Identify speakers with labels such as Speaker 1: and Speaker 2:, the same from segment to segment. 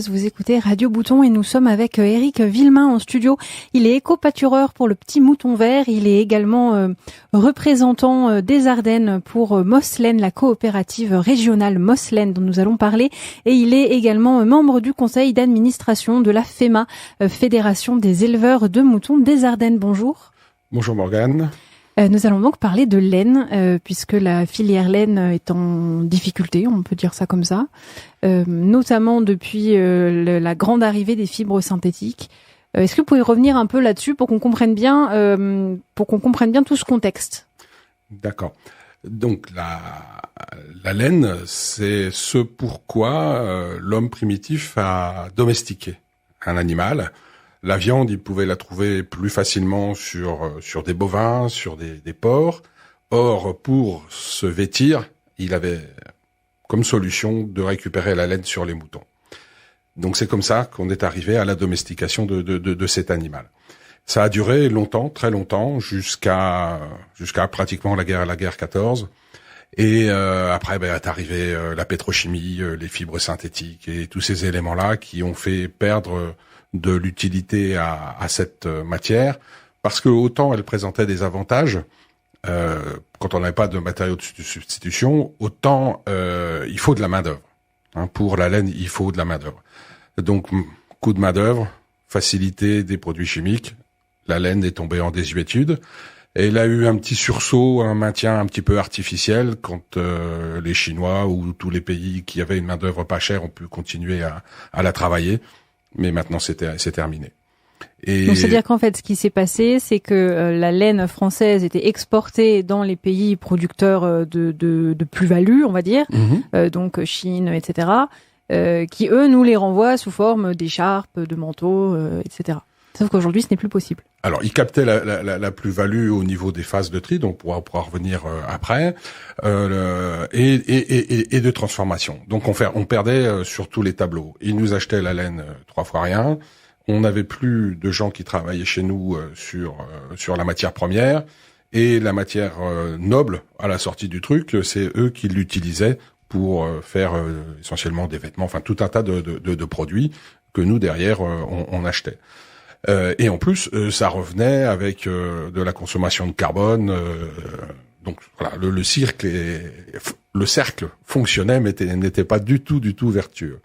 Speaker 1: Vous écoutez Radio Bouton et nous sommes avec Éric Villemain en studio. Il est éco-pâtureur pour le Petit Mouton Vert. Il est également représentant des Ardennes pour Moslen, la coopérative régionale Moslen dont nous allons parler. Et il est également membre du conseil d'administration de la FEMA, Fédération des éleveurs de moutons des Ardennes. Bonjour.
Speaker 2: Bonjour Morgane.
Speaker 1: Nous allons donc parler de laine, puisque la filière laine est en difficulté, on peut dire ça comme ça, notamment depuis la grande arrivée des fibres synthétiques. Est-ce que vous pouvez revenir un peu là-dessus pour qu'on comprenne bien, tout ce contexte?
Speaker 2: D'accord. Donc la laine, c'est ce pourquoi l'homme primitif a domestiqué un animal. La viande, il pouvait la trouver plus facilement sur des bovins, sur des porcs. Or, pour se vêtir, il avait comme solution de récupérer la laine sur les moutons. Donc c'est comme ça qu'on est arrivé à la domestication de cet animal. Ça a duré longtemps, très longtemps, jusqu'à pratiquement la guerre 14. Et après, est arrivé la pétrochimie, les fibres synthétiques et tous ces éléments-là qui ont fait perdre de l'utilité à cette matière, parce que autant elle présentait des avantages quand on n'avait pas de matériaux de substitution, autant il faut de la main d'œuvre. Pour la laine, il faut de la main d'œuvre. Donc coût de main d'œuvre, facilité des produits chimiques, la laine est tombée en désuétude. Et elle a eu un petit sursaut, un maintien un petit peu artificiel quand les Chinois ou tous les pays qui avaient une main d'œuvre pas chère ont pu continuer à la travailler. Mais maintenant, c'est terminé. Et
Speaker 1: donc, c'est-à-dire qu'en fait, ce qui s'est passé, c'est que la laine française était exportée dans les pays producteurs de plus-value, on va dire, donc Chine, etc., qui, eux, nous les renvoient sous forme d'écharpes, de manteaux, etc. Sauf qu'aujourd'hui, ce n'est plus possible.
Speaker 2: Alors, ils captaient la plus-value au niveau des phases de tri, donc on pourra revenir après, et de transformation. Donc on perdait sur tous les tableaux. Ils nous achetaient la laine 3 fois rien. On n'avait plus de gens qui travaillaient chez nous sur la matière première, et la matière noble à la sortie du truc, c'est eux qui l'utilisaient pour faire essentiellement des vêtements, enfin tout un tas de produits que nous derrière on achetait. Et en plus, ça revenait avec de la consommation de carbone. Donc voilà, le cercle fonctionnait, mais n'était pas du tout vertueux.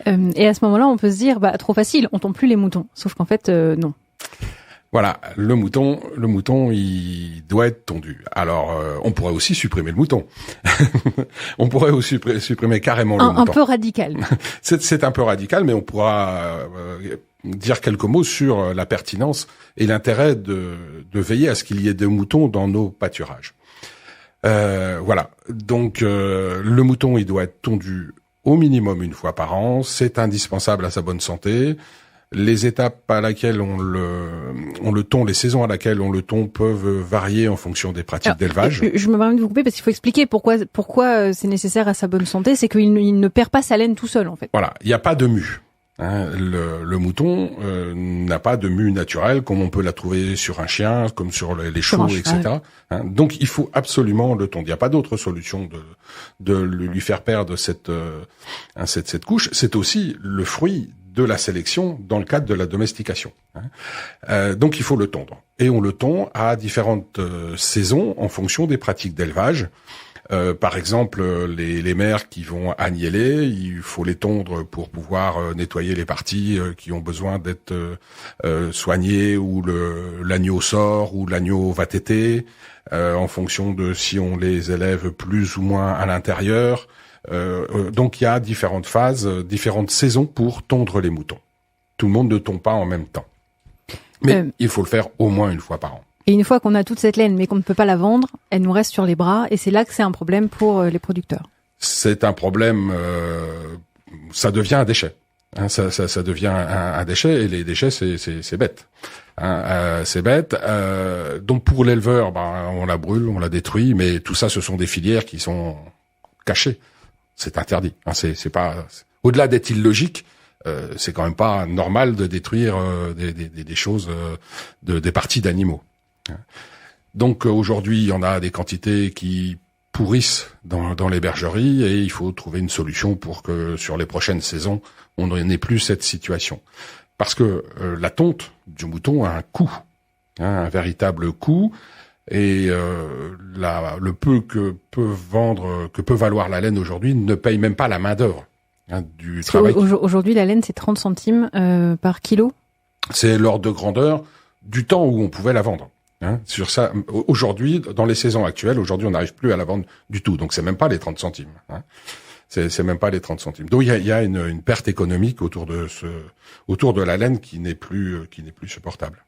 Speaker 1: Et à ce moment-là, on peut se dire, trop facile, on tombe plus les moutons. Sauf qu'en fait, non.
Speaker 2: Voilà, le mouton, il doit être tondu. Alors, on pourrait aussi supprimer le mouton. On pourrait aussi supprimer carrément le mouton.
Speaker 1: Un peu radical.
Speaker 2: C'est un peu radical, mais on pourra dire quelques mots sur la pertinence et l'intérêt de veiller à ce qu'il y ait des moutons dans nos pâturages. Voilà. Donc, le mouton, il doit être tondu au minimum 1 fois par an. C'est indispensable à sa bonne santé. Les étapes à laquelle on le tond, les saisons à laquelle on le tond peuvent varier en fonction des pratiques d'élevage.
Speaker 1: Je me permets de vous couper parce qu'il faut expliquer pourquoi c'est nécessaire à sa bonne santé. C'est qu'il ne perd pas sa laine tout seul, en fait.
Speaker 2: Voilà. Il n'y a pas de mue. Le mouton n'a pas de mue naturelle comme on peut la trouver sur un chien, comme sur les chevaux, etc. Donc il faut absolument le tondre. Il n'y a pas d'autre solution de lui faire perdre cette couche. C'est aussi le fruit de la sélection dans le cadre de la domestication. Donc il faut le tondre. Et on le tond à différentes saisons en fonction des pratiques d'élevage. Par exemple, les mères qui vont agneller, il faut les tondre pour pouvoir nettoyer les parties qui ont besoin d'être soignées, où l'agneau sort, où l'agneau va téter, en fonction de si on les élève plus ou moins à l'intérieur. Donc il y a différentes phases, différentes saisons pour tondre les moutons. Tout le monde ne tond pas en même temps. Mais il faut le faire au moins 1 fois par an.
Speaker 1: Et une fois qu'on a toute cette laine, mais qu'on ne peut pas la vendre, elle nous reste sur les bras, et c'est là que c'est un problème pour les producteurs.
Speaker 2: C'est un problème, ça devient un déchet. Ça devient un déchet, et les déchets, c'est bête. C'est bête. Donc pour l'éleveur, on la brûle, on la détruit, mais tout ça, ce sont des filières qui sont cachées. C'est interdit. C'est pas, au-delà d'être illogique, c'est quand même pas normal de détruire des choses, des parties d'animaux. Donc aujourd'hui, il y en a des quantités qui pourrissent dans les bergeries et il faut trouver une solution pour que sur les prochaines saisons, on n'ait plus cette situation. Parce que la tonte du mouton a un coût, un véritable coût, et le peu que peut valoir la laine aujourd'hui ne paye même pas la main-d'œuvre du travail.
Speaker 1: Aujourd'hui, la laine, c'est 30 centimes par kilo.
Speaker 2: C'est l'ordre de grandeur du temps où on pouvait la vendre. Sur ça, aujourd'hui, dans les saisons actuelles, aujourd'hui, on n'arrive plus à la vendre du tout. Donc, c'est même pas les 30 centimes. C'est même pas les 30 centimes. Donc, il y a une perte économique autour de la laine qui n'est plus supportable.